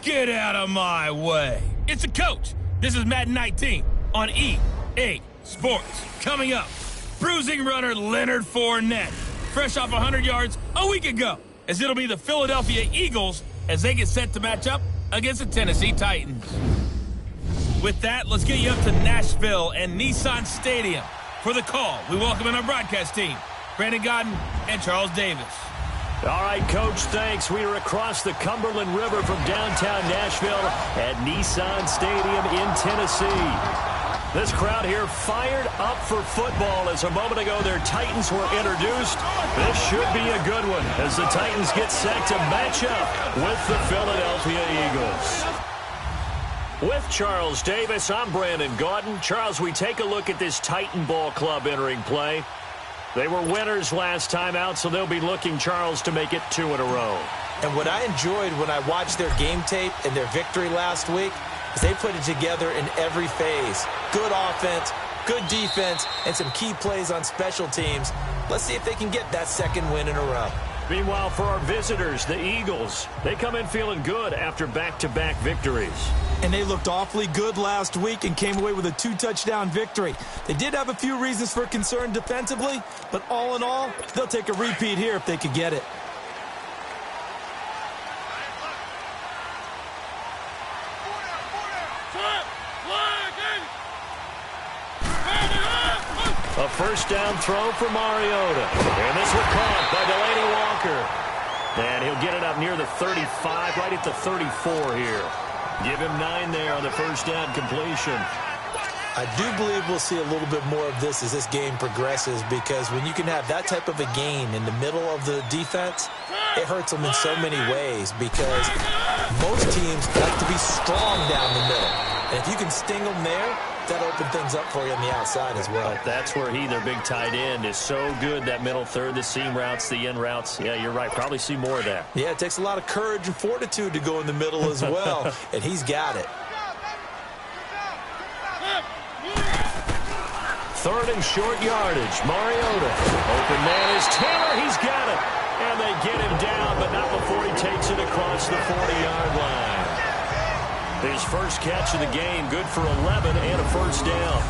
Get out of my way. It's a coach. This is Madden 19 on EA Sports. Coming up, bruising runner Leonard Fournette, fresh off 100 yards a week ago, as it'll be the Philadelphia Eagles as they get set to match up against the Tennessee Titans. With that, let's get you up to Nashville and Nissan Stadium. For the call, we welcome in our broadcast team, Brandon Godden and Charles Davis. All right, Coach, thanks. We are across the Cumberland River from downtown Nashville at Nissan Stadium in Tennessee. This crowd here fired up for football as a moment ago their Titans were introduced. This should be a good one as the Titans get set to match up with the Philadelphia Eagles. With Charles Davis, I'm Brandon Gaudin. Charles, we take a look at this Titan Ball Club entering play. They were winners last time out, so they'll be looking, Charles, to make it 2 in a row. And what I enjoyed when I watched their game tape and their victory last week is they put it together in every phase. Good offense, good defense, and some key plays on special teams. Let's see if they can get that second win in a row. Meanwhile, for our visitors, the Eagles, they come in feeling good after back-to-back victories. And they looked awfully good last week and came away with a 2-touchdown victory. They did have a few reasons for concern defensively, but all in all, they'll take a repeat here if they could get it. A first down throw for Mariota. And this one caught by Delaney Walker. And he'll get it up near the 35, right at the 34 here. Give him 9 there on the first down completion. I do believe we'll see a little bit more of this as this game progresses, because when you can have that type of a gain in the middle of the defense, it hurts them in so many ways, because most teams like to be strong down the middle. And if you can sting them there, that'll open things up for you on the outside as well. But that's where their big tight end, is so good, that middle third, the seam routes, the in routes. Yeah, you're right. Probably see more of that. Yeah, it takes a lot of courage and fortitude to go in the middle as well, and he's got it. Third and short yardage. Mariota. Open man is Taylor. He's got it. And they get him down, but not before he takes it across the 40-yard line. His first catch of the game, good for 11 and a first down.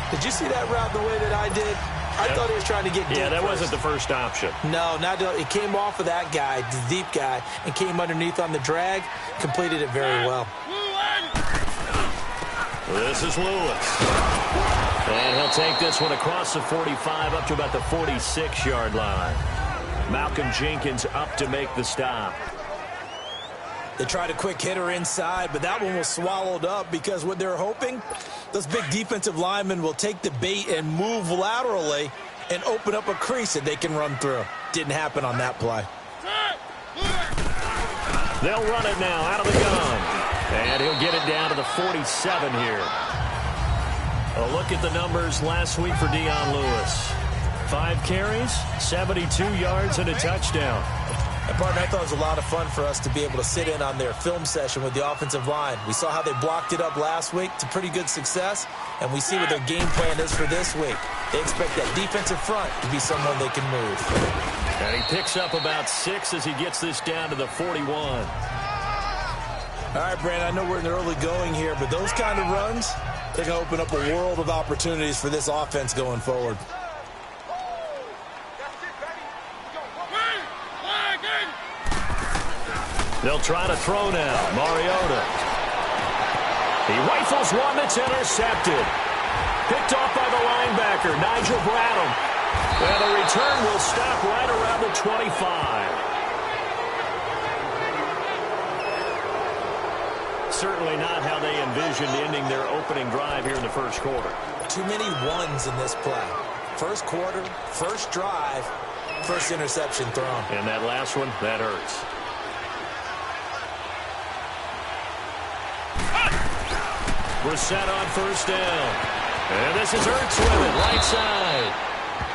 Did you see that route the way that I did? I thought he was trying to get deep. Yeah, that wasn't the first option. No, it came off of that guy, the deep guy, and came underneath on the drag. Completed it very well. This is Lewis. And he'll take this one across the 45 up to about the 46-yard line. Malcolm Jenkins up to make the stop. They tried a quick hitter inside, but that one was swallowed up, because what they're hoping, those big defensive linemen will take the bait and move laterally and open up a crease that they can run through. Didn't happen on that play. They'll run it now out of the gun. And he'll get it down to the 47 here. A look at the numbers last week for Dion Lewis. 5 carries, 72 yards, and a touchdown. And, partner, I thought it was a lot of fun for us to be able to sit in on their film session with the offensive line. We saw how they blocked it up last week to pretty good success, and we see what their game plan is for this week. They expect that defensive front to be someone they can move. And he picks up about 6 as he gets this down to the 41. All right, Brandon, I know we're in the early going here, but those kind of runs, they're going to open up a world of opportunities for this offense going forward. They'll try to throw now. Mariota. He rifles one that's intercepted. Picked off by the linebacker, Nigel Bradham. And the return will stop right around the 25. Certainly not how they envisioned ending their opening drive here in the first quarter. Too many ones in this play. First quarter, first drive, first interception thrown. And that last one, that hurts. We're set on first down. And this is Ertz with it, right side.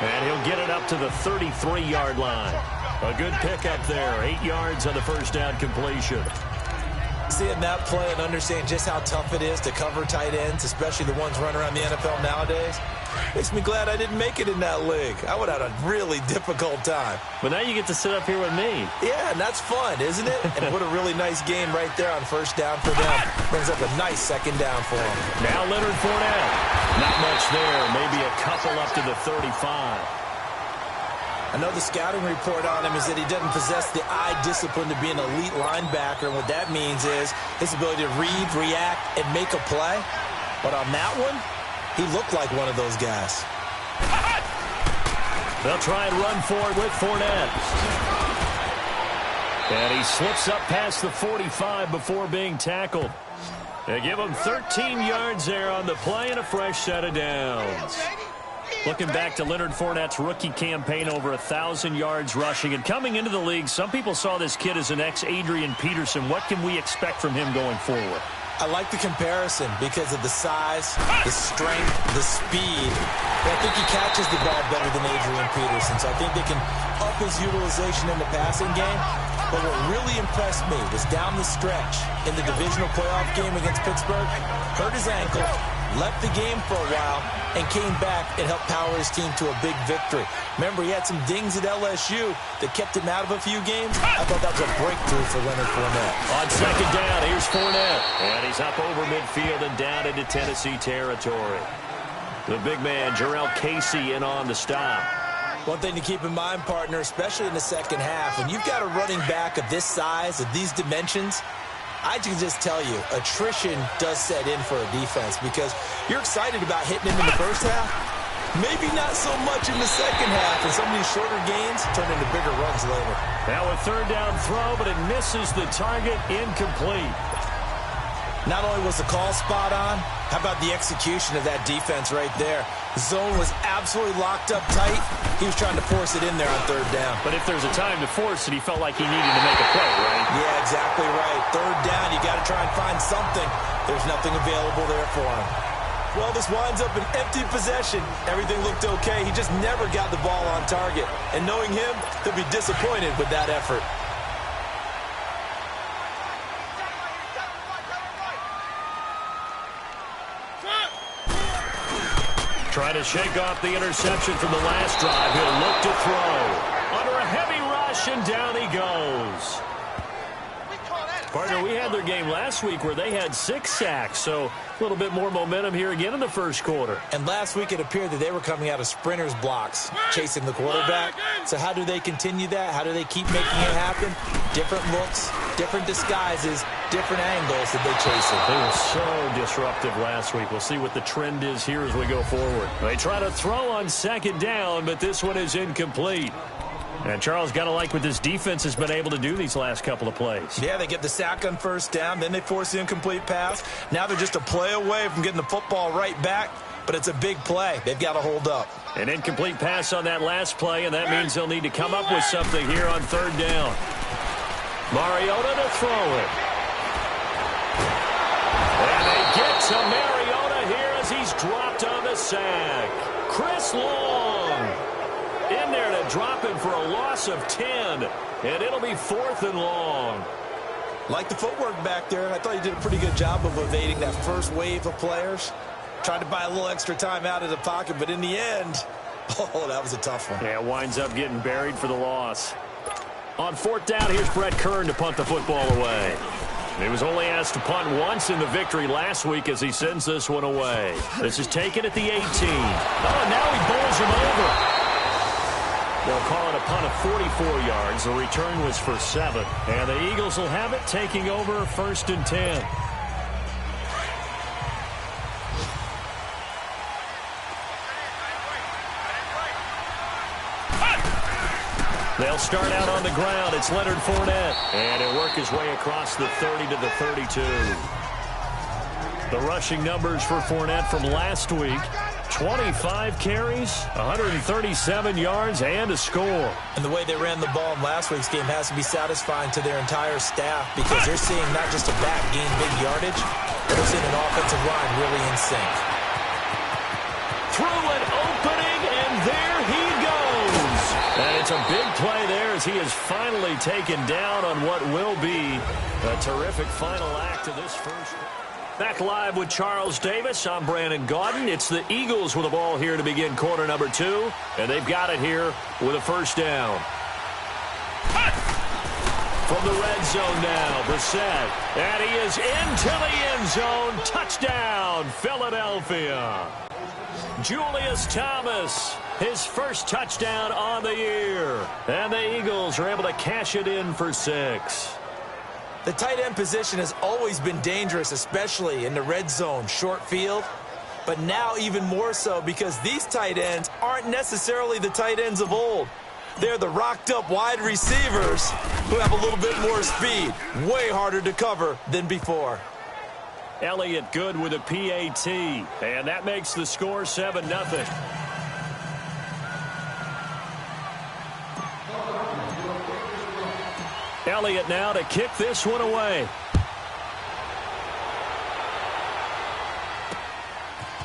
And he'll get it up to the 33-yard line. A good pickup there, 8 yards on the first down completion. Seeing that play and understanding just how tough it is to cover tight ends, especially the ones running around the NFL nowadays, makes me glad I didn't make it in that league. I would have had a really difficult time. But now you get to sit up here with me. Yeah, and that's fun, isn't it? And what a really nice game right there on first down for them. Brings up a nice second down for them. Now Leonard Fournette. Not much there. Maybe a couple up to the 35. I know the scouting report on him is that he doesn't possess the eye discipline to be an elite linebacker. And what that means is his ability to read, react, and make a play. But on that one, he looked like one of those guys. They'll try and run for it with Fournette. And he slips up past the 45 before being tackled. They give him 13 yards there on the play and a fresh set of downs. Looking back to Leonard Fournette's rookie campaign, over 1,000 yards rushing. And coming into the league, some people saw this kid as an ex-Adrian Peterson. What can we expect from him going forward? I like the comparison because of the size, the strength, the speed. But I think he catches the ball better than Adrian Peterson. So I think they can up his utilization in the passing game. But what really impressed me was down the stretch in the divisional playoff game against Pittsburgh, hurt his ankle, left the game for a while, and came back and helped power his team to a big victory. Remember, he had some dings at LSU that kept him out of a few games. I thought that was a breakthrough for Leonard Fournette. On second down, here's Fournette. And he's up over midfield and down into Tennessee territory. The big man, Jarrell Casey, in on the stop. One thing to keep in mind, partner, especially in the second half, when you've got a running back of this size, of these dimensions, I can just tell you, attrition does set in for a defense because you're excited about hitting him in the first half. Maybe not so much in the second half, and some of these shorter gains turn into bigger runs later. Now a third down throw, but it misses the target, incomplete. Not only was the call spot on, how about the execution of that defense right there? The zone was absolutely locked up tight. He was trying to force it in there on third down. But if there's a time to force it, he felt like he needed to make a play, right? Yeah, exactly right. Third down, you got to try and find something. There's nothing available there for him. Well, this winds up an empty possession. Everything looked okay. He just never got the ball on target. And knowing him, he'll be disappointed with that effort. Trying to shake off the interception from the last drive. He'll look to throw. Under a heavy rush, and down he goes. Partner, we had their game last week where they had 6 sacks, so a little bit more momentum here again in the first quarter. And last week it appeared that they were coming out of sprinters blocks, chasing the quarterback. So how do they continue that? How do they keep making it happen? Different looks, different disguises, different angles that they chase it. They were so disruptive last week. We'll see what the trend is here as we go forward. They try to throw on second down, but this one is incomplete. And Charles, got to like what this defense has been able to do these last couple of plays. Yeah, they get the sack on first down, then they force the incomplete pass. Now they're just a play away from getting the football right back, but it's a big play. They've got to hold up. An incomplete pass on that last play, and that means they'll need to come up with something here on third down. Mariota to throw it. And they get to Mariota here as he's dropped on the sack. Chris Long in there to drop him for a loss of 10, and it'll be 4th and long. Like the footwork back there, I thought he did a pretty good job of evading that first wave of players. Tried to buy a little extra time out of the pocket, but in the end, oh, that was a tough one. Yeah, winds up getting buried for the loss. On 4th down, here's Brett Kern to punt the football away. He was only asked to punt once in the victory last week as he sends this one away. This is taken at the 18. Oh, and now he bowls him over. They'll call it a punt of 44 yards. The return was for 7. And the Eagles will have it, taking over 1st and 10. They'll start out on the ground. It's Leonard Fournette. And he'll work his way across the 30 to the 32. The rushing numbers for Fournette from last week: 25 carries, 137 yards, and a score. And the way they ran the ball in last week's game has to be satisfying to their entire staff because they're seeing not just a back gain big yardage, but they're seeing an offensive line really in sync. Through an opening, and there he goes. And it's a big play there as he is finally taken down on what will be a terrific final act of this first. Back live with Charles Davis. I'm Brandon Gaudin. It's the Eagles with the ball here to begin quarter number 2, and they've got it here with a first down. From the red zone now, Brissett, and he is into the end zone. Touchdown, Philadelphia. Julius Thomas, his first touchdown on the year. And the Eagles are able to cash it in for 6. The tight end position has always been dangerous, especially in the red zone, short field. But now even more so because these tight ends aren't necessarily the tight ends of old. They're the rocked-up wide receivers who have a little bit more speed. Way harder to cover than before. Elliott good with a PAT, and that makes the score 7-0. Elliott now to kick this one away.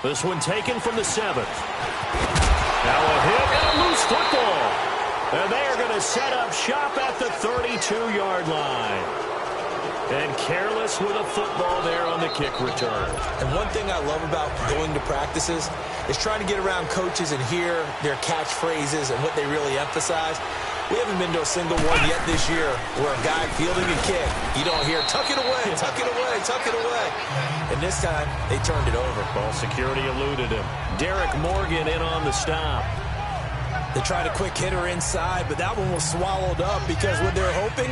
This one taken from the 7th. Now a hit and a loose football. And they are going to set up shop at the 32-yard line. And careless with a football there on the kick return. And one thing I love about going to practices is trying to get around coaches and hear their catchphrases and what they really emphasize. We haven't been to a single one yet this year where a guy fielding a kick, you don't hear, tuck it away, tuck it away, tuck it away. And this time, they turned it over. Ball security eluded him. Derek Morgan in on the stop. They tried a quick hitter inside, but that one was swallowed up because what they're hoping,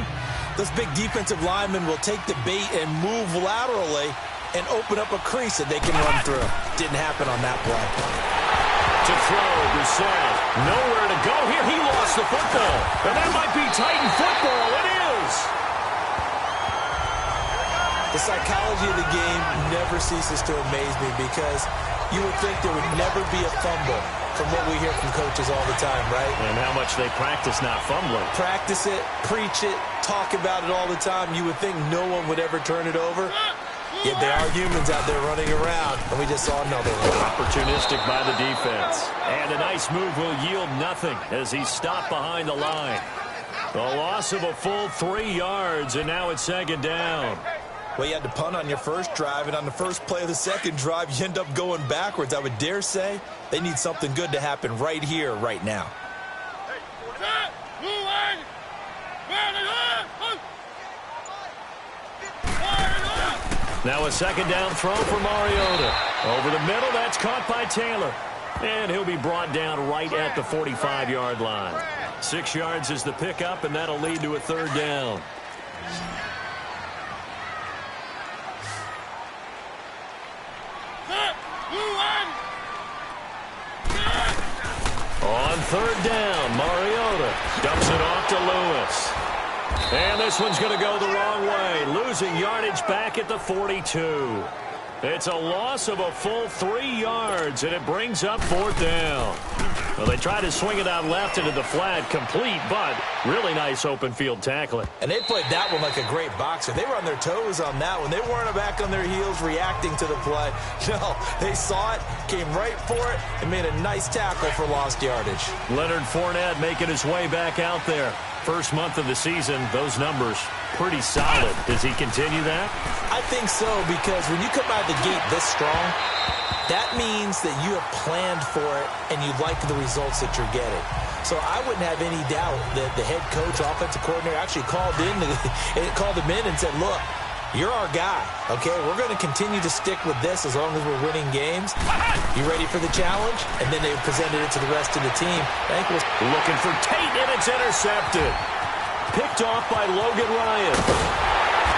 those big defensive linemen will take the bait and move laterally and open up a crease that they can run through. Didn't happen on that play. To throw, Brissett. Nowhere to go here. He lost the football. And that might be Titan football. It is. The psychology of the game never ceases to amaze me because you would think there would never be a fumble from what we hear from coaches all the time, right? And how much they practice not fumbling. Practice it, preach it, talk about it all the time. You would think no one would ever turn it over. Yet there are humans out there running around, and we just saw another one. Opportunistic by the defense. And a nice move will yield nothing as he stopped behind the line. The loss of a full 3 yards, and now it's second down. Well, you had to punt on your first drive, and on the first play of the second drive, you end up going backwards. I would dare say they need something good to happen right here, right now. Now a second down throw for Mariota. Over the middle, that's caught by Taylor. And he'll be brought down right at the 45-yard line. 6 yards is the pickup, and that'll lead to a third down. On third down, Mariota dumps it off to Lewis. And this one's going to go the wrong way, losing yardage back at the 42. It's a loss of a full 3 yards, and it brings up fourth down. Well, they try to swing it out left into the flat, complete, but really nice open field tackling. And they played that one like a great boxer. They were on their toes on that one. They weren't back on their heels reacting to the play. No, they saw it, came right for it, and made a nice tackle for lost yardage. Leonard Fournette making his way back out there. First month of the season, those numbers pretty solid. Does he continue that? I think so, because when you come out of the gate this strong, that means that you have planned for it and you like the results that you're getting. So I wouldn't have any doubt that the head coach, offensive coordinator, actually called him in and said, look, you're our guy, okay? We're going to continue to stick with this as long as we're winning games. You ready for the challenge? And then they presented it to the rest of the team. I think we're looking for Tate, and it's intercepted. Picked off by Logan Ryan.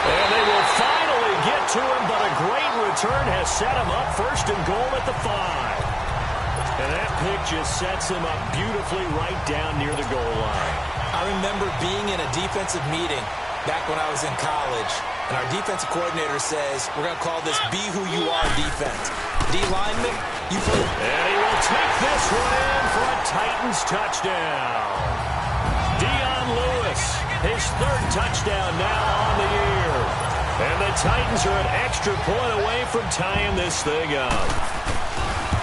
And they will finally get to him, but a great return has set him up first and goal at the 5. And that pick just sets him up beautifully right down near the goal line. I remember being in a defensive meeting back when I was in college, and our defensive coordinator says, we're going to call this Be Who You Are defense. D lineman, you play. And he will take this one in for a Titans touchdown. Dion Lewis, his third touchdown now on the year. And the Titans are an extra point away from tying this thing up.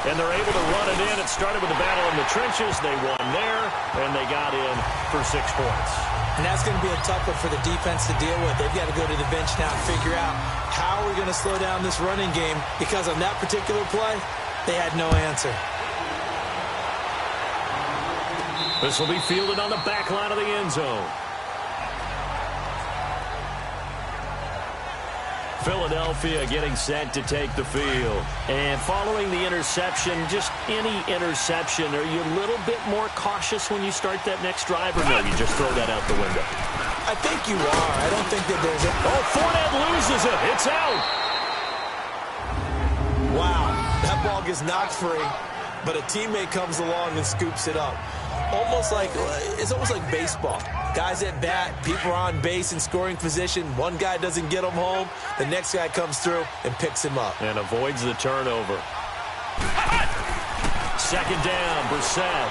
And they're able to run it in. It started with the battle in the trenches. They won there, and they got in for 6 points. And that's going to be a tough one for the defense to deal with. They've got to go to the bench now and figure out how we're going to slow down this running game, because on that particular play, they had no answer. This will be fielded on the back line of the end zone. Philadelphia getting set to take the field. And following the interception, just any interception, are you a little bit more cautious when you start that next drive, or no, you just throw that out the window? I think you are. I don't think that there's a... Oh, Fournette loses it. It's out. Wow, that ball gets knocked free, but a teammate comes along and scoops it up. It's almost like baseball. Guys at bat, people are on base in scoring position. One guy doesn't get him home. The next guy comes through and picks him up. And avoids the turnover. Second down, Brissett.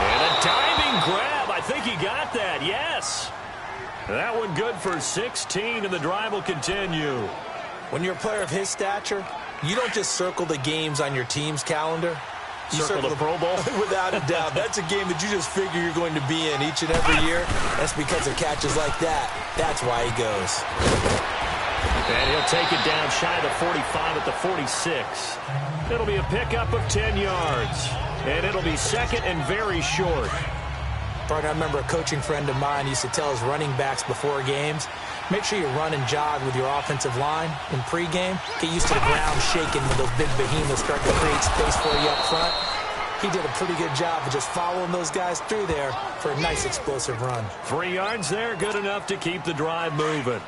And a diving grab. I think he got that, yes. That one good for 16, and the drive will continue. When you're a player of his stature, you don't just circle the games on your team's calendar. You circle the Pro Bowl? Without a doubt. That's a game that you just figure you're going to be in each and every year. That's because of catches like that. That's why he goes. And he'll take it down shy of the 45 at the 46. It'll be a pickup of 10 yards. And it'll be second and very short. Partner, I remember a coaching friend of mine used to tell his running backs before games, make sure you run and jog with your offensive line in pregame. Get used to the ground shaking when those big behemoths start to create space for you up front. He did a pretty good job of just following those guys through there for a nice explosive run. 3 yards there, good enough to keep the drive moving.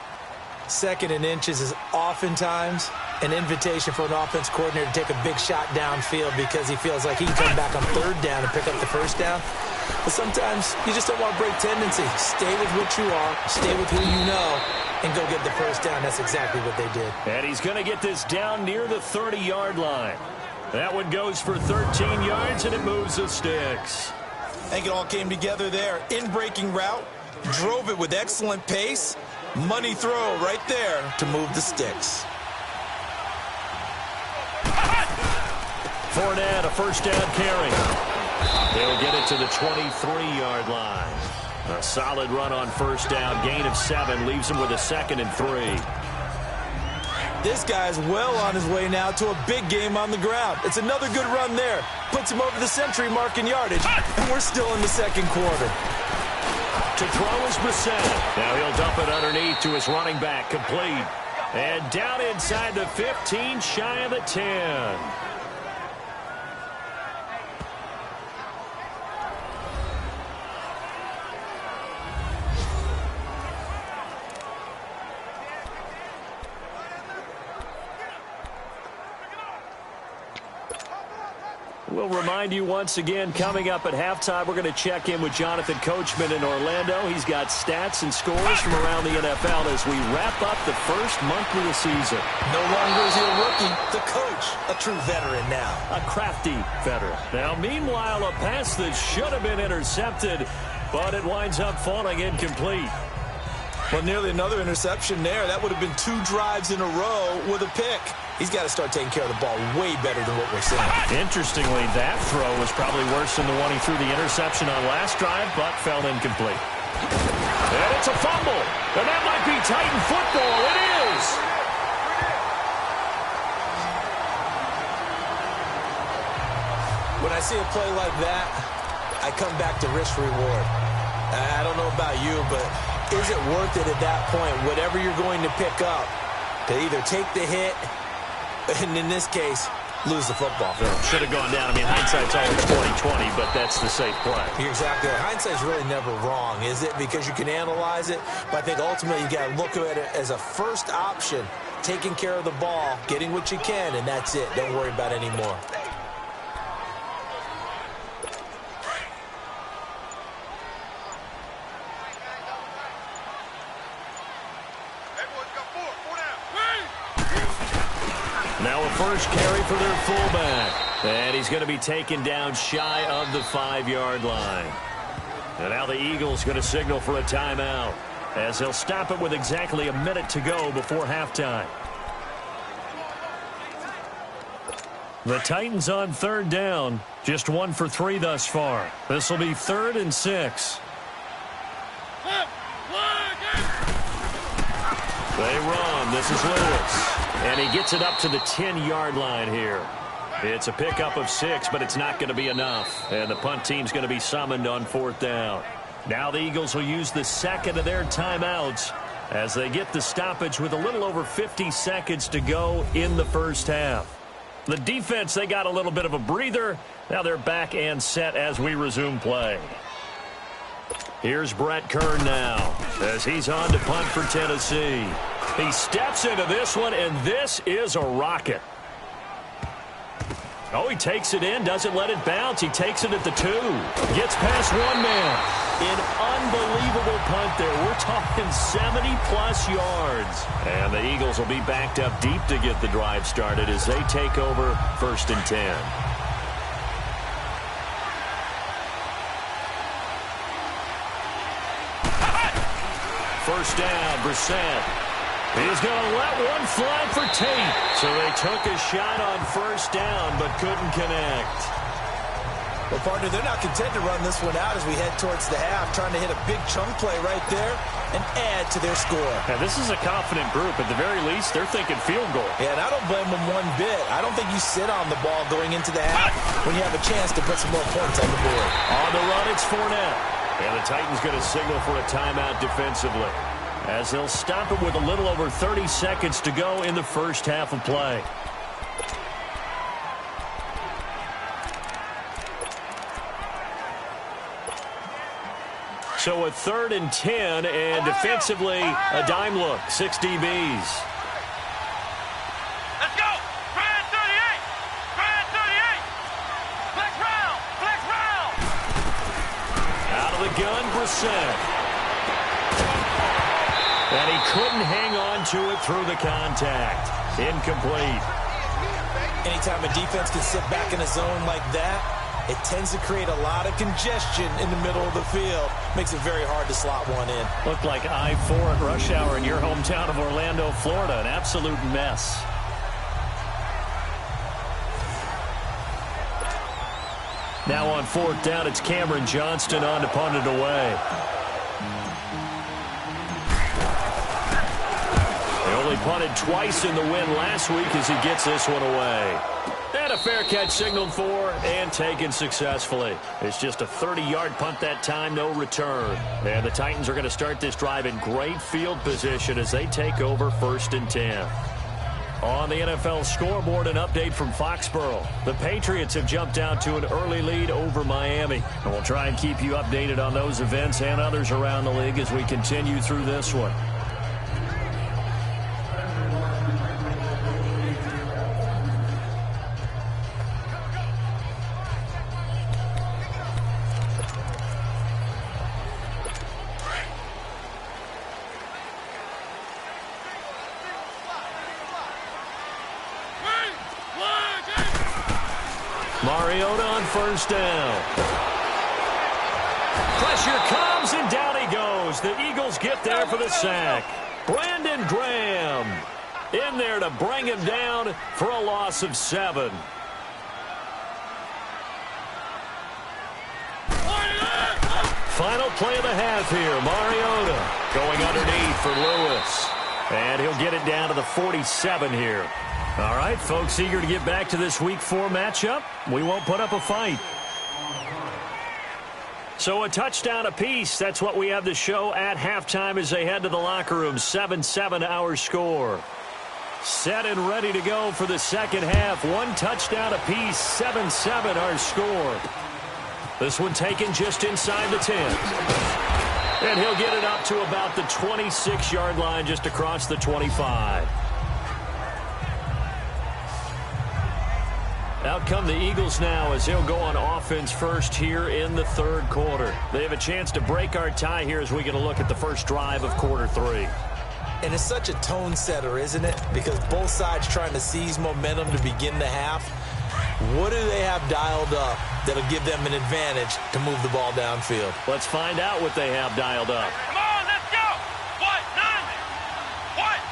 Second and inches is oftentimes an invitation for an offense coordinator to take a big shot downfield because he feels like he can come back on third down and pick up the first down. But sometimes you just don't want to break tendency. Stay with what you are, stay with who you know, and go get the first down. That's exactly what they did. And he's going to get this down near the 30-yard line. That one goes for 13 yards, and it moves the sticks. I think it all came together there. In-breaking route, drove it with excellent pace. Money throw right there to move the sticks. Fournette, a first down carry. They'll get it to the 23-yard line. A solid run on first down. Gain of 7 leaves him with a 2nd and 3. This guy's well on his way now to a big game on the ground. It's another good run there. Puts him over the century mark in yardage, and we're still in the second quarter. To throw is Brissett. Now he'll dump it underneath to his running back. Complete. And down inside the 15, shy of the 10. We'll remind you once again, coming up at halftime, we're going to check in with Jonathan Coachman in Orlando. He's got stats and scores from around the NFL as we wrap up the first month of the season. No longer is he a rookie, the coach, a true veteran now. A crafty veteran. Now, meanwhile, a pass that should have been intercepted, but it winds up falling incomplete. Well, nearly another interception there. That would have been 2 drives in a row with a pick. He's got to start taking care of the ball way better than what we're seeing. Interestingly, that throw was probably worse than the one he threw the interception on last drive, but fell incomplete. And it's a fumble. And that might be Titan football. It is. When I see a play like that, I come back to risk reward. I don't know about you, but is it worth it at that point, whatever you're going to pick up, to either take the hit, and in this case, lose the football? Should have gone down. I mean, hindsight's always 20/20, but that's the safe play. You're exactly right. Hindsight's really never wrong, is it? Because you can analyze it, but I think ultimately you got to look at it as a first option, taking care of the ball, getting what you can, and that's it. Don't worry about it anymore. Now a first carry for their fullback. And he's going to be taken down shy of the 5-yard line. And now the Eagles going to signal for a timeout, as they'll stop it with exactly a minute to go before halftime. The Titans on third down. Just 1 for 3 thus far. This will be 3rd and 6. They run. This is Lewis. And he gets it up to the 10-yard line here. It's a pickup of 6, but it's not going to be enough. And the punt team's going to be summoned on 4th down. Now the Eagles will use the second of their timeouts as they get the stoppage with a little over 50 seconds to go in the first half. The defense, they got a little bit of a breather. Now they're back and set as we resume play. Here's Brett Kern now as he's on to punt for Tennessee. He steps into this one, and this is a rocket. Oh, he takes it in, doesn't let it bounce. He takes it at the 2. Gets past one man. An unbelievable punt there. We're talking 70-plus yards. And the Eagles will be backed up deep to get the drive started as they take over 1st and 10. First down, Brissett. He's going to let one fly for Tate. So they took a shot on 1st down, but couldn't connect. Well, partner, they're not content to run this one out as we head towards the half, trying to hit a big chunk play right there and add to their score. Now, this is a confident group. At the very least, they're thinking field goal. Yeah, and I don't blame them one bit. I don't think you sit on the ball going into the half when you have a chance to put some more points on the board. On the run, it's Fournette. And the Titans going to signal for a timeout defensively, as they'll stop it with a little over 30 seconds to go in the first half of play. So a 3rd and 10, and defensively, a dime look, 6 DBs. Let's go! Brad 38! Brad 38! Flex round! Flex round! Out of the gun, Brissett. And he couldn't hang on to it through the contact. Incomplete. Anytime a defense can sit back in a zone like that, it tends to create a lot of congestion in the middle of the field. Makes it very hard to slot one in. Looked like I-4 at rush hour in your hometown of Orlando, Florida. An absolute mess. Now on 4th down, it's Cameron Johnston on to punt it away. They only punted twice in the win last week as he gets this one away. And a fair catch signaled for and taken successfully. It's just a 30-yard punt that time, no return. And the Titans are going to start this drive in great field position as they take over 1st and 10. On the NFL scoreboard, an update from Foxborough. The Patriots have jumped out to an early lead over Miami. And we'll try and keep you updated on those events and others around the league as we continue through this one. Mariota on 1st down. Pressure comes, and down he goes. The Eagles get there for the sack. Brandon Graham in there to bring him down for a loss of 7. Final play of the half here. Mariota going underneath for Lewis. And he'll get it down to the 47 here. All right, folks, eager to get back to this Week 4 matchup. We won't put up a fight. So a touchdown apiece. That's what we have to show at halftime as they head to the locker room. 7-7 our score. Set and ready to go for the second half. 1 touchdown apiece. 7-7 our score. This one taken just inside the 10. And he'll get it up to about the 26-yard line, just across the 25. Out come the Eagles now as they'll go on offense first here in the 3rd quarter. They have a chance to break our tie here as we get a look at the first drive of quarter 3. And it's such a tone setter, isn't it? Because both sides trying to seize momentum to begin the half. What do they have dialed up that'll give them an advantage to move the ball downfield? Let's find out what they have dialed up. Come on, let's go! What, 90? What,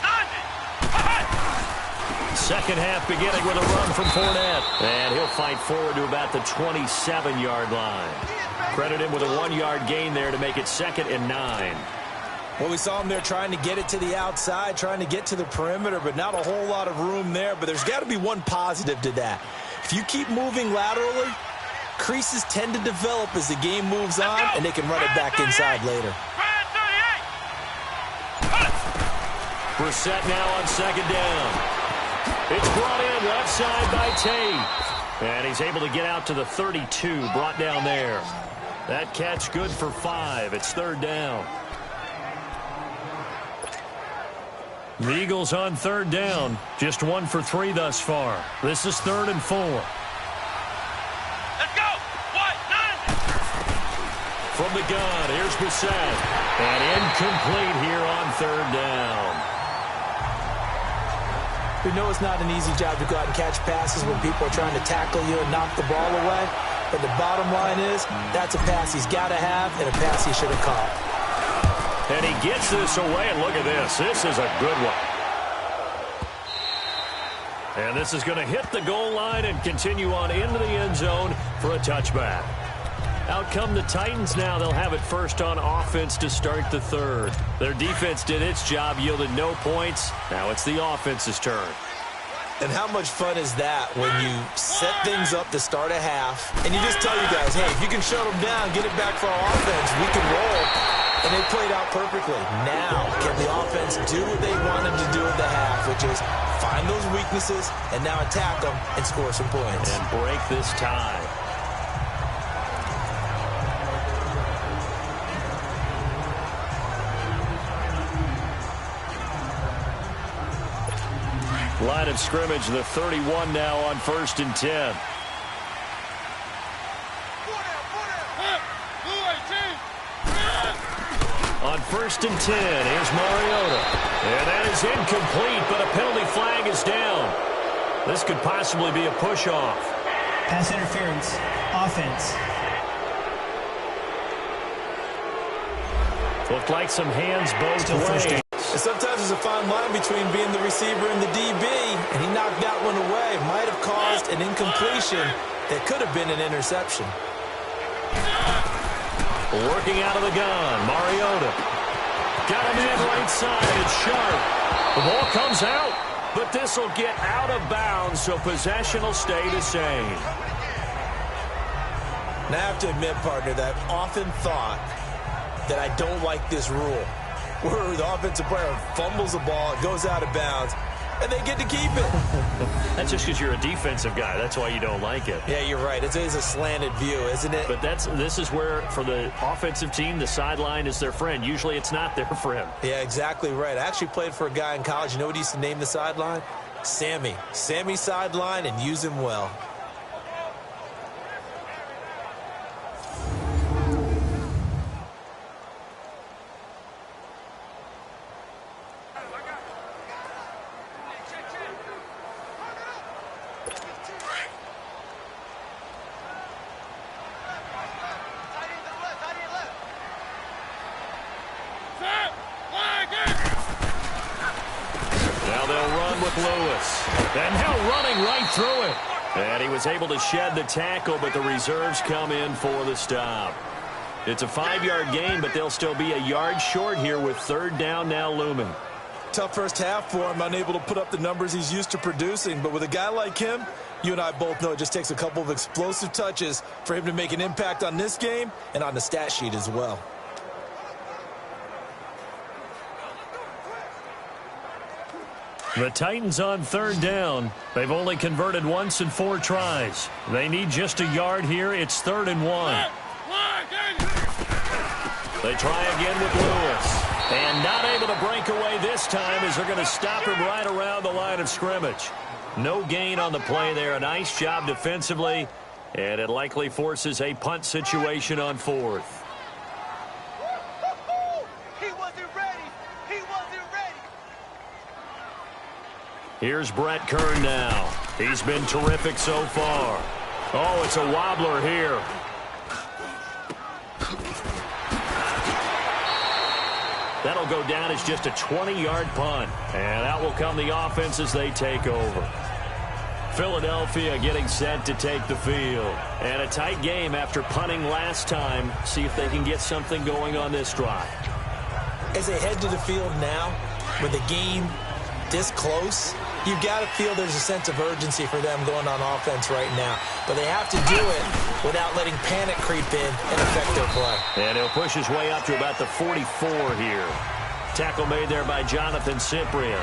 90? Second half beginning with a run from Fournette. And he'll fight forward to about the 27-yard line. Credit him with a 1-yard gain there to make it 2nd and 9. Well, we saw him there trying to get it to the outside, trying to get to the perimeter, but not a whole lot of room there. But there's got to be one positive to that. If you keep moving laterally, creases tend to develop as the game moves on, and they can run it back inside later. Brissett now on 2nd down. It's brought in left side by Tate. And he's able to get out to the 32, brought down there. That catch good for 5. It's 3rd down. The Eagles on 3rd down. Just 1 for 3 thus far. This is 3rd and 4. Let's go! What? 9! From the gun, here's Brissett. And incomplete here on 3rd down. We know it's not an easy job to go out and catch passes when people are trying to tackle you and knock the ball away. But the bottom line is, that's a pass he's got to have and a pass he should have caught. And he gets this away, and look at this. This is a good one. And this is going to hit the goal line and continue on into the end zone for a touchback. Out come the Titans now. They'll have it first on offense to start the 3rd. Their defense did its job, yielded no points. Now it's the offense's turn. And how much fun is that when you set things up to start a half, and you just tell you guys, hey, if you can shut them down, get it back for our offense, we can roll. And they played out perfectly. Now, can the offense do what they wanted to do at the half, which is find those weaknesses and now attack them and score some points. And break this tie. Line of scrimmage, the 31 now on 1st and 10. On 1st and 10, here's Mariota. And that is incomplete, but a penalty flag is down. This could possibly be a push-off. Pass interference. Offense. Looked like some hands both ways. And sometimes there's a fine line between being the receiver and the DB, and he knocked that one away. Might have caused an incompletion that could have been an interception. Working out of the gun, Mariota. Got him in right side, it's sharp. The ball comes out, but this will get out of bounds, so possession will stay the same. Now, I have to admit, partner, that I've often thought that I don't like this rule, where the offensive player fumbles the ball, it goes out of bounds, and they get to keep it. That's just because you're a defensive guy. That's why you don't like it. Yeah, you're right. It's a slanted view, isn't it? But this is where, for the offensive team, the sideline is their friend. Usually it's not their friend. Yeah, exactly right. I actually played for a guy in college. You know what he used to name the sideline? Sammy. Sammy sideline, and use him well. And now running right through it. And he was able to shed the tackle, but the reserves come in for the stop. It's a 5-yard gain, but they'll still be a yard short here with 3rd down now looming. Tough first half for him, unable to put up the numbers he's used to producing. But with a guy like him, you and I both know it just takes a couple of explosive touches for him to make an impact on this game and on the stat sheet as well. The Titans on 3rd down. They've only converted once in 4 tries. They need just a yard here. It's 3rd and 1. They try again with Lewis. And not able to break away this time as they're going to stop him right around the line of scrimmage. No gain on the play there. A nice job defensively. And it likely forces a punt situation on 4th. Here's Brett Kern now. He's been terrific so far. Oh, it's a wobbler here. That'll will go down as just a 20-yard punt. And out will come the offense as they take over. Philadelphia getting set to take the field. And a tight game after punting last time. See if they can get something going on this drive. As they head to the field now, with the game this close, you've got to feel there's a sense of urgency for them going on offense right now. But they have to do it without letting panic creep in and affect their play. And he'll push his way up to about the 44 here. Tackle made there by Jonathan Cyprien.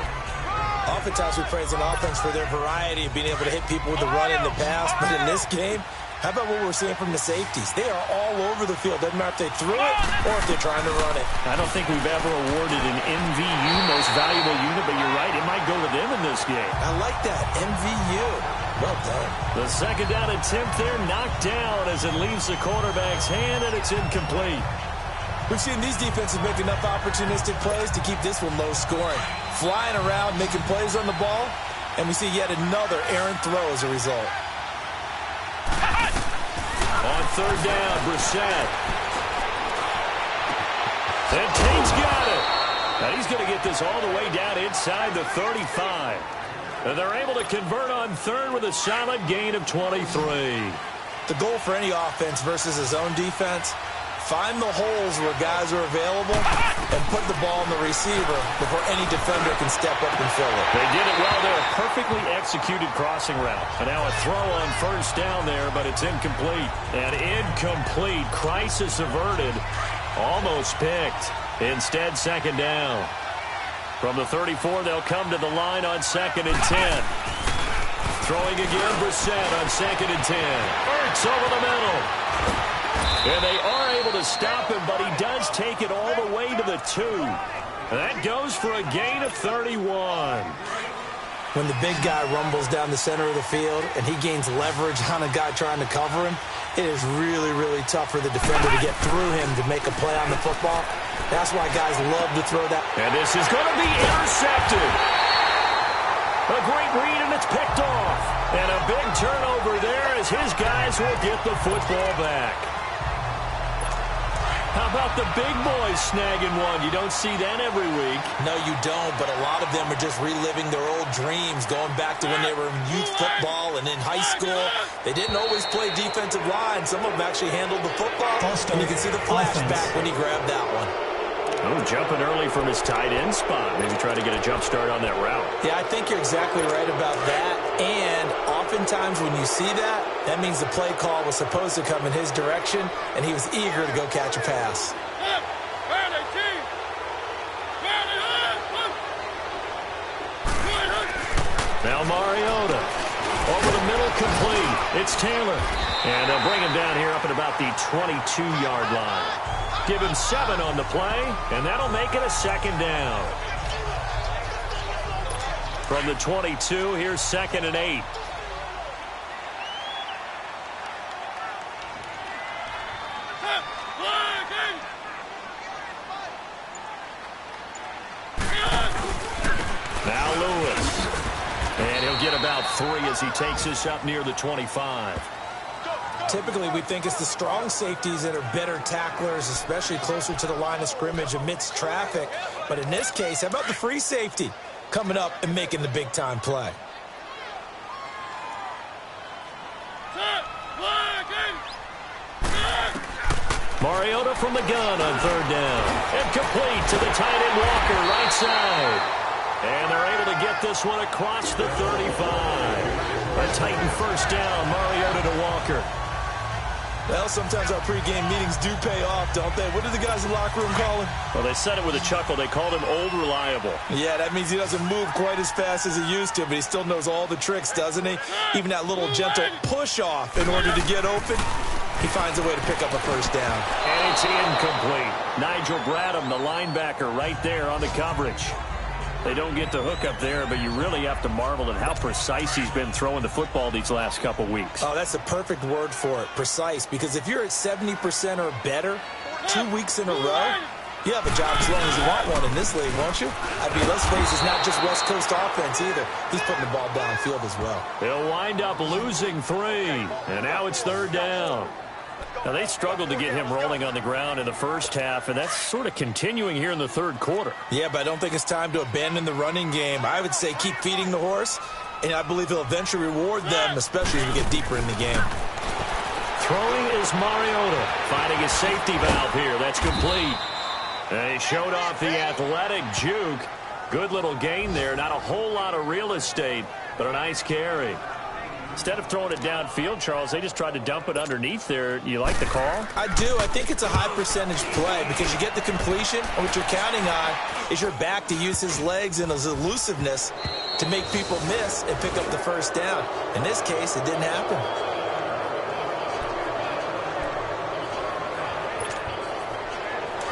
Oftentimes we praise an offense for their variety of being able to hit people with the run and the pass. But in this game, how about what we're seeing from the safeties? They are all over the field. Doesn't matter if they threw it or if they're trying to run it. I don't think we've ever awarded an MVU, most valuable unit, but you're right, it might go to them in this game. I like that, MVU. Well done. The second down attempt there knocked down as it leaves the quarterback's hand, and it's incomplete. We've seen these defenses make enough opportunistic plays to keep this one low scoring. Flying around, making plays on the ball, and we see yet another errant throw as a result. On third down, Brissett. And Tate's got it. Now he's going to get this all the way down inside the 35. And they're able to convert on third with a solid gain of 23. The goal for any offense versus his own defense, find the holes where guys are available and put the ball in the receiver before any defender can step up and fill it. They did it well there. Perfectly executed crossing route. And now a throw on first down there, but it's incomplete. And incomplete. Crisis averted. Almost picked. Instead, second down. From the 34, they'll come to the line on 2nd and 10. Throwing again, Brissett on 2nd and 10. Ertz over the middle. And they are able to stop him, but he does take it all the way to the 2. That goes for a gain of 31. When the big guy rumbles down the center of the field and he gains leverage on a guy trying to cover him, it is really, really tough for the defender to get through him to make a play on the football. That's why guys love to throw that. And this is going to be intercepted. A great read, and it's picked off. And a big turnover there as his guys will get the football back. How about the big boys snagging one? You don't see that every week. No, you don't, but a lot of them are just reliving their old dreams, going back to when they were in youth football and in high school. They didn't always play defensive line. Some of them actually handled the football, and you can see the flashback when he grabbed that one. Oh, jumping early from his tight end spot. Maybe try to get a jump start on that route. Yeah, I think you're exactly right about that. And oftentimes when you see that, that means the play call was supposed to come in his direction, and he was eager to go catch a pass. Now Mariota. Over the middle, complete. It's Taylor. And they'll bring him down here up at about the 22-yard line. Give him 7 on the play, and that'll make it a second down. From the 22, here's 2nd and 8. Now Lewis. And he'll get about 3 as he takes this up near the 25. Typically, we think it's the strong safeties that are better tacklers, especially closer to the line of scrimmage amidst traffic. But in this case, how about the free safety coming up and making the big-time play? Mariota from the gun on third down. And complete to the tight end Walker, right side. And they're able to get this one across the 35. A Titan first down, Mariota to Walker. Well, sometimes our pregame meetings do pay off, don't they? What do the guys in the locker room call him? Well, they said it with a chuckle. They called him Old Reliable. Yeah, that means he doesn't move quite as fast as he used to, but he still knows all the tricks, doesn't he? Even that little gentle push-off in order to get open, he finds a way to pick up a first down. And it's incomplete. Nigel Bradham, the linebacker, right there on the coverage. They don't get the hook up there, but you really have to marvel at how precise he's been throwing the football these last couple weeks. Oh, that's the perfect word for it, precise, because if you're at 70% or better 2 weeks in a row, you have a job as long as you want one in this league, won't you? I mean, let's face it, it's not just West Coast offense either. He's putting the ball downfield as well. They'll wind up losing 3, and now it's third down. Now, they struggled to get him rolling on the ground in the first half, and that's sort of continuing here in the third quarter. Yeah, but I don't think it's time to abandon the running game. I would say keep feeding the horse, and I believe he'll eventually reward them, especially as we get deeper in the game. Throwing is Mariota, finding his safety valve here. That's complete. And he showed off the athletic juke. Good little gain there. Not a whole lot of real estate, but a nice carry. Instead of throwing it downfield, Charles, they just tried to dump it underneath there. You like the call? I do. I think it's a high percentage play because you get the completion, and what you're counting on is your back to use his legs and his elusiveness to make people miss and pick up the first down. In this case, it didn't happen.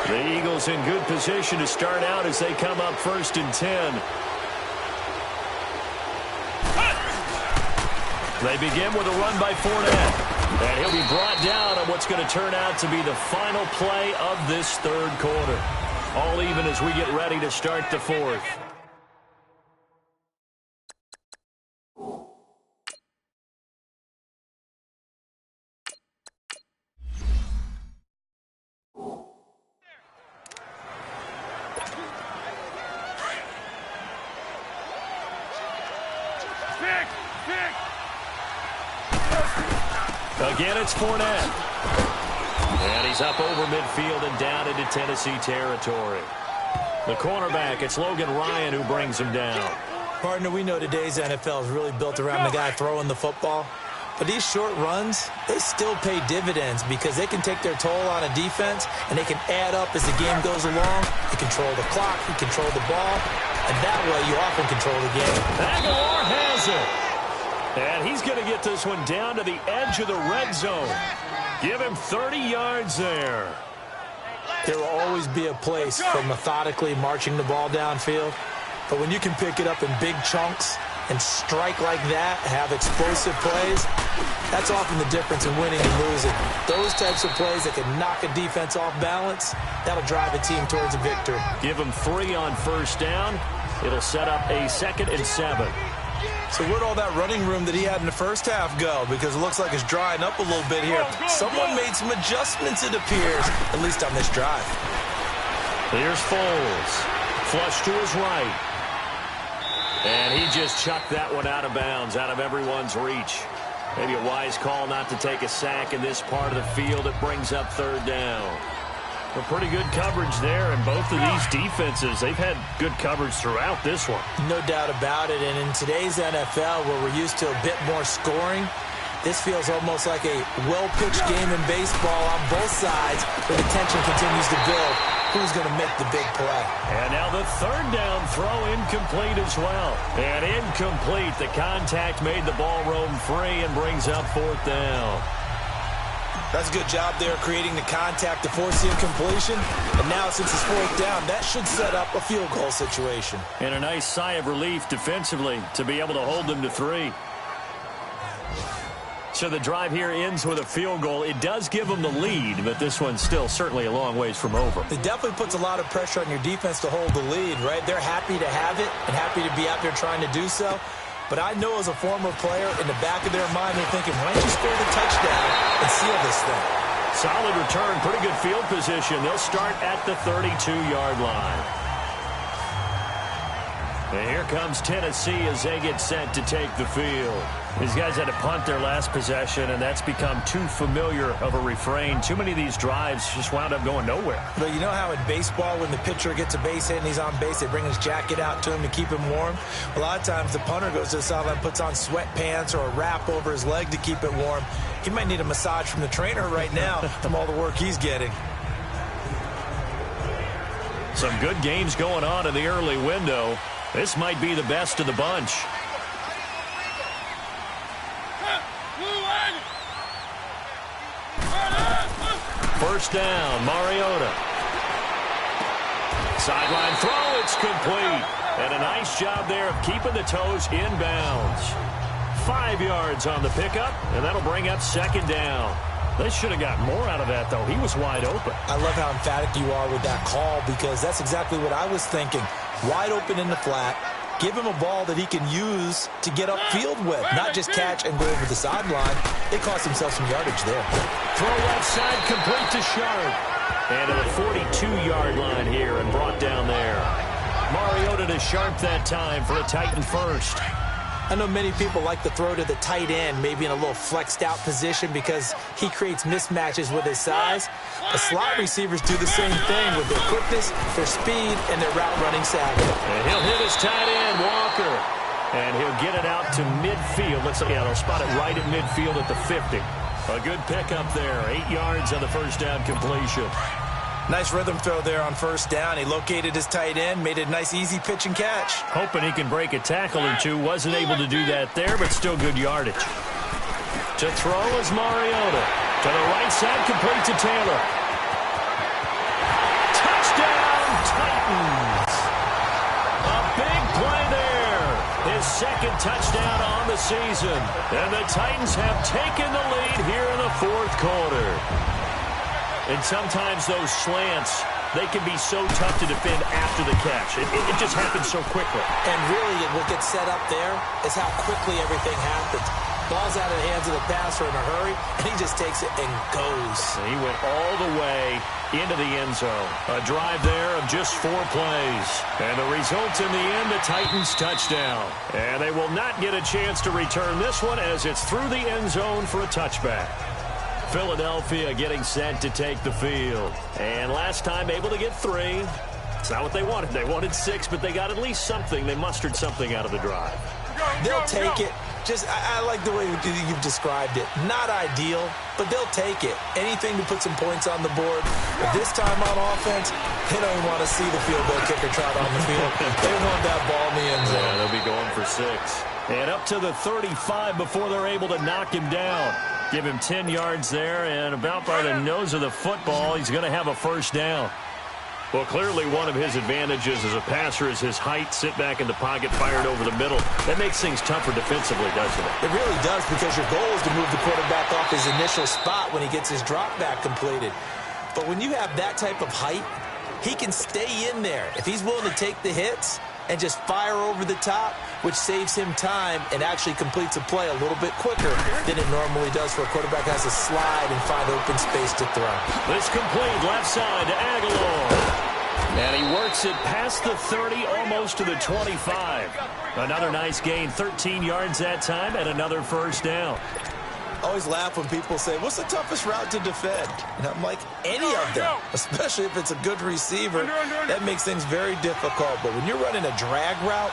The Eagles in good position to start out as they come up 1st and 10. They begin with a run by Fournette. And he'll be brought down on what's going to turn out to be the final play of this third quarter. All even as we get ready to start the fourth. Again, it's Fournette. And he's up over midfield and down into Tennessee territory. The cornerback, it's Logan Ryan who brings him down. Partner, we know today's NFL is really built around the guy throwing the football. But these short runs, they still pay dividends because they can take their toll on a defense, and they can add up as the game goes along. You control the clock, you control the ball, and that way you often control the game. Aguilar has it. And he's going to get this one down to the edge of the red zone. Give him 30 yards there. There will always be a place for methodically marching the ball downfield. But when you can pick it up in big chunks and strike like that, have explosive plays, that's often the difference in winning and losing. Those types of plays that can knock a defense off balance, that'll drive a team towards a victory. Give him 3 on first down. It'll set up a 2nd and 7. So where'd all that running room that he had in the first half go? Because it looks like it's drying up a little bit here. Someone made some adjustments, it appears, at least on this drive. Here's Foles. Flush to his right. And he just chucked that one out of bounds, out of everyone's reach. Maybe a wise call not to take a sack in this part of the field. It brings up 3rd down. Well, pretty good coverage there, and both of these defenses, they've had good coverage throughout this one. No doubt about it, and in today's NFL, where we're used to a bit more scoring, this feels almost like a well-pitched game in baseball on both sides, where the tension continues to build. Who's going to make the big play? And now the 3rd down throw incomplete as well. And incomplete. The contact made the ball roam free and brings up 4th down. That's a good job there creating the contact to force the incompletion. And now since it's 4th down, that should set up a field goal situation. And a nice sigh of relief defensively to be able to hold them to 3. So the drive here ends with a field goal. It does give them the lead, but this one's still certainly a long ways from over. It definitely puts a lot of pressure on your defense to hold the lead, right? They're happy to have it and happy to be out there trying to do so. But I know as a former player, in the back of their mind, they're thinking, why don't you score the touchdown and seal this thing? Solid return, pretty good field position. They'll start at the 32-yard line. And here comes Tennessee as they get set to take the field. These guys had to punt their last possession, and that's become too familiar of a refrain. Too many of these drives just wound up going nowhere. But you know how in baseball, when the pitcher gets a base hit and he's on base, they bring his jacket out to him to keep him warm? A lot of times the punter goes to the sideline, puts on sweatpants or a wrap over his leg to keep it warm. He might need a massage from the trainer right now from all the work he's getting. Some good games going on in the early window. This might be the best of the bunch. First down, Mariota. Sideline throw, it's complete. And a nice job there of keeping the toes inbounds. 5 yards on the pickup, and that'll bring up 2nd down. They should have got more out of that, though. He was wide open. I love how emphatic you are with that call because that's exactly what I was thinking. Wide open in the flat. Give him a ball that he can use to get upfield with, not just catch and go over the sideline. They cost themselves some yardage there. Throw left side, complete to Sharp. And to the 42-yard line here and brought down there. Mariota to Sharp that time for a Titan first. I know many people like to throw to the tight end, maybe in a little flexed out position because he creates mismatches with his size. The slot receivers do the same thing with their quickness, their speed, and their route running savvy. And he'll hit his tight end, Walker. And he'll get it out to midfield. They'll spot it right at midfield at the 50. A good pickup there. 8 yards on the first down completion. Nice rhythm throw there on first down. He located his tight end, made a nice easy pitch and catch. Hoping he can break a tackle or two. Wasn't able to do that there, but still good yardage. To throw is Mariota. To the right side, complete to Taylor. Touchdown, Titans. A big play there. His second touchdown on the season. And the Titans have taken the lead here in the fourth quarter. And sometimes those slants, they can be so tough to defend after the catch. It just happens so quickly. And really, what gets set up there is how quickly everything happens. Ball's out of the hands of the passer in a hurry, and he just takes it and goes. He went all the way into the end zone. A drive there of just 4 plays. And the result in the end, the Titans touchdown. And they will not get a chance to return this one as it's through the end zone for a touchback. Philadelphia getting set to take the field. And last time able to get 3. It's not what they wanted. They wanted 6, but they got at least something. They mustered something out of the drive. They'll take it. I like the way you've described it. Not ideal, but they'll take it. Anything to put some points on the board. But this time on offense, they don't even want to see the field goal kicker trot on the field. They want that ball in the end zone. Yeah, they'll be going for 6. And up to the 35 before they're able to knock him down. Give him 10 yards there, and about by the nose of the football, he's going to have a first down. Well, clearly one of his advantages as a passer is his height, sit back in the pocket, fired over the middle. That makes things tougher defensively, doesn't it? It really does, because your goal is to move the quarterback off his initial spot when he gets his drop back completed. But when you have that type of height, he can stay in there. If he's willing to take the hits and just fire over the top, which saves him time and actually completes a play a little bit quicker than it normally does for a quarterback who has to slide and find open space to throw. This complete left side to Aguilar. And he works it past the 30, almost to the 25. Another nice gain, 13 yards that time, and another first down. I always laugh when people say, what's the toughest route to defend? And I'm like, any of them, especially if it's a good receiver. That makes things very difficult. But when you're running a drag route,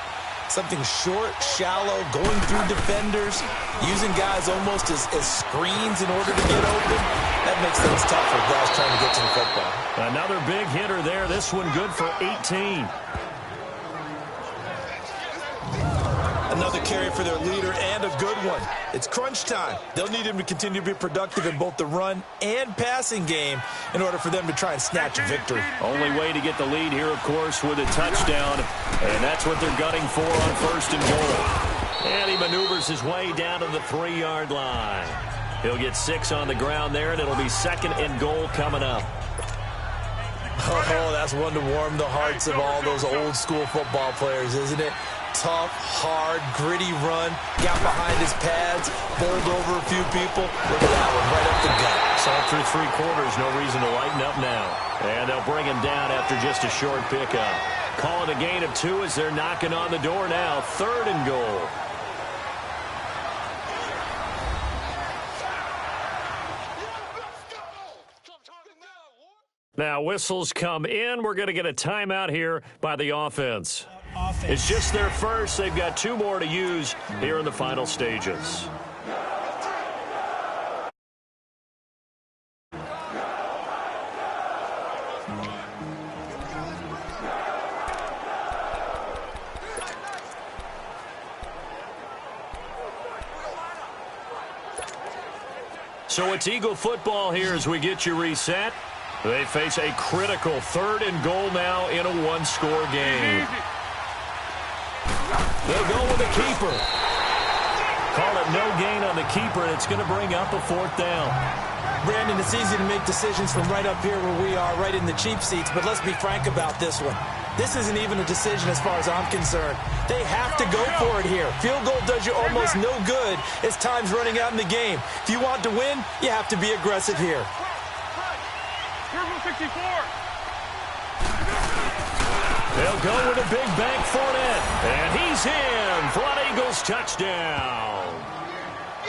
something short, shallow, going through defenders, using guys almost as screens in order to get open, that makes things tough for guys trying to get to the football. Another big hitter there. This one good for 18. Another carry for their leader, and a good one. It's crunch time. They'll need him to continue to be productive in both the run and passing game in order for them to try and snatch a victory. Only way to get the lead here, of course, with a touchdown, and that's what they're gunning for on first and goal. And he maneuvers his way down to the 3-yard line. He'll get 6 on the ground there, and it'll be second and goal coming up. Oh, that's one to warm the hearts of all those old-school football players, isn't it? Tough, hard, gritty run, got behind his pads, bowled over a few people. Look at that one, right up the gut. Saw through 3 quarters, no reason to lighten up now. And they'll bring him down after just a short pickup. Call it a gain of 2 as they're knocking on the door now. 3rd and goal. Now whistles come in. We're going to get a timeout here by the offense. It's just their first. They've got 2 more to use here in the final stages. So it's Eagle football here as we get you reset. They face a critical 3rd and goal now in a 1-score game. They'll go with the keeper. Call it no gain on the keeper, and it's going to bring up a 4th down. Brandon, it's easy to make decisions from right up here where we are, right in the cheap seats, but let's be frank about this one. This isn't even a decision as far as I'm concerned. They have to go for it here. Field goal does you almost no good as time's running out in the game. If you want to win, you have to be aggressive here. 64. They'll go with a big bank for it. And he's in for an Eagles touchdown.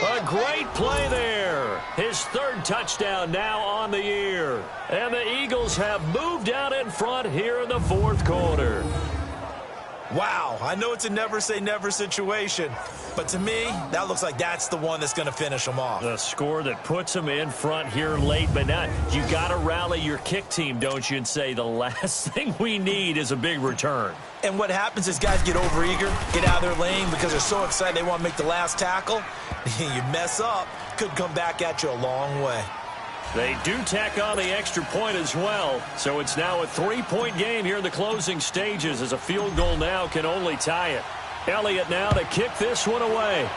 A great play there. His third touchdown now on the year. And the Eagles have moved out in front here in the fourth quarter. Wow, I know it's a never-say-never situation, but to me, that looks like that's the one that's going to finish them off. The score that puts them in front here late, but now you got to rally your kick team, don't you, and say the last thing we need is a big return. And what happens is guys get overeager, get out of their lane because they're so excited they want to make the last tackle. You mess up, could come back at you a long way. They do tack on the extra point as well, so it's now a 3-point game here in the closing stages as a field goal now can only tie it. Elliott now to kick this one away.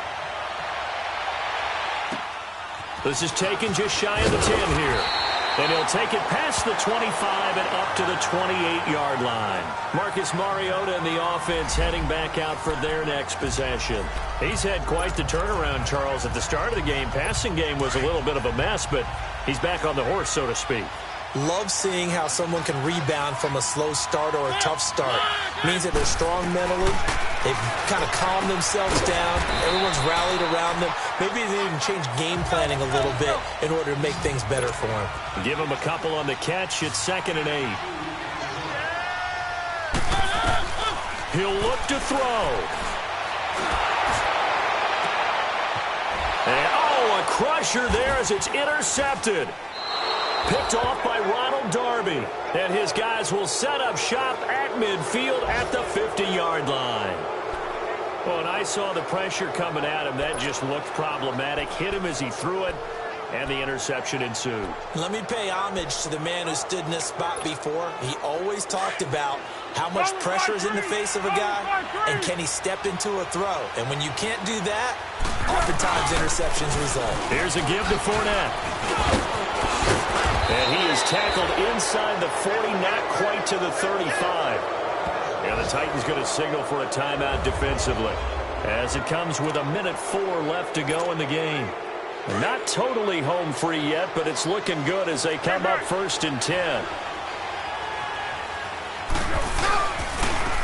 This is taken just shy of the 10 here. And he'll take it past the 25 and up to the 28-yard line. Marcus Mariota and the offense heading back out for their next possession. He's had quite the turnaround, Charles. At the start of the game, passing game was a little bit of a mess, but he's back on the horse, so to speak. Love seeing how someone can rebound from a slow start or a tough start. Means that they're strong mentally. They've kind of calmed themselves down. Everyone's rallied around them. Maybe they even change game planning a little bit in order to make things better for them. Give him a couple on the catch. It's 2nd and 8. He'll look to throw. And, a crusher there as it's intercepted. Picked off by Ronald Darby. And his guys will set up shop at midfield at the 50-yard line. Well, and I saw the pressure coming at him. That just looked problematic. Hit him as he threw it, and the interception ensued. Let me pay homage to the man who stood in this spot before. He always talked about how much pressure is in the face of a guy, and can he step into a throw. And when you can't do that, oftentimes interceptions result. Here's a give to Fournette. And he is tackled inside the 40, not quite to the 35. And the Titans going to signal for a timeout defensively, as it comes with 1:04 left to go in the game. Not totally home free yet, but it's looking good as they come up 1st and 10.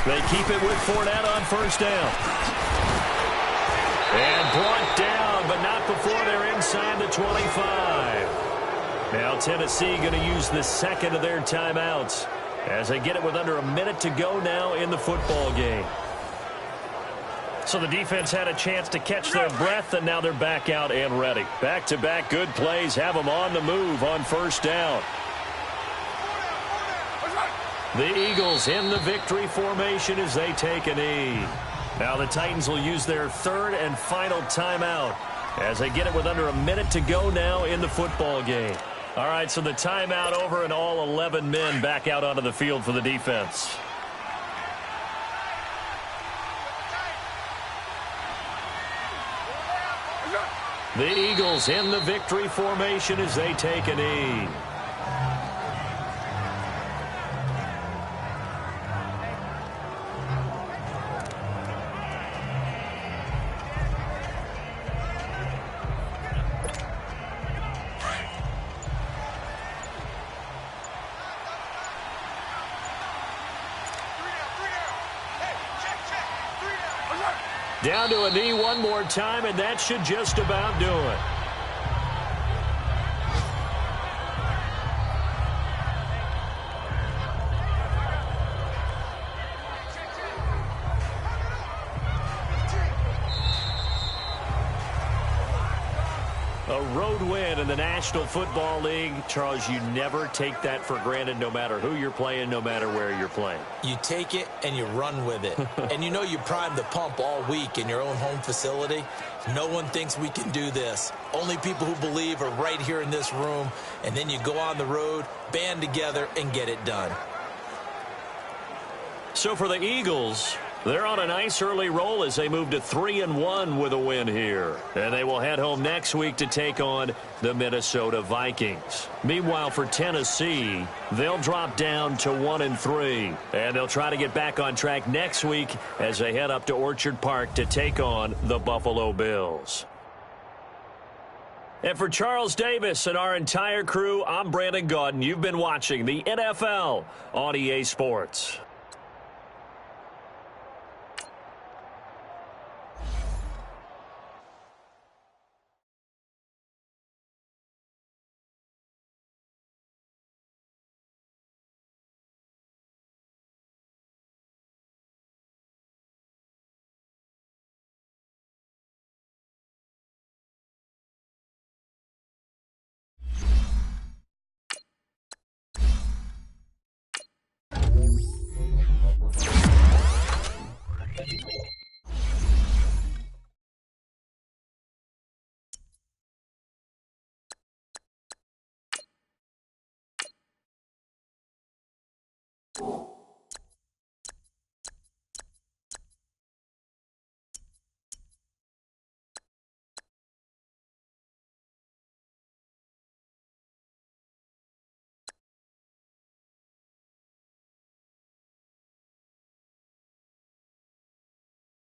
They keep it with Fournette on 1st down. And brought down, but not before they're inside the 25. Now Tennessee going to use the 2nd of their timeouts as they get it with under a minute to go now in the football game. So the defense had a chance to catch their breath, and now they're back out and ready. Back-to-back good plays have them on the move on 1st down. The Eagles in the victory formation as they take a knee. Now the Titans will use their 3rd and final timeout as they get it with under a minute to go now in the football game. All right, so the timeout over and all 11 men back out onto the field for the defense. The Eagles in the victory formation as they take a knee. Down to a knee one more time, and that should just about do it. A road win in the National Football League. Charles, you never take that for granted no matter who you're playing, no matter where you're playing. You take it and you run with it. And you know you primed the pump all week in your own home facility. No one thinks we can do this. Only people who believe are right here in this room. And then you go on the road, band together, and get it done. So for the Eagles, They're on a nice early roll as they move to 3-1 with a win here. And they will head home next week to take on the Minnesota Vikings. Meanwhile, for Tennessee, they'll drop down to 1-3. And they'll try to get back on track next week as they head up to Orchard Park to take on the Buffalo Bills. And for Charles Davis and our entire crew, I'm Brandon Gaudin. You've been watching the NFL on EA Sports.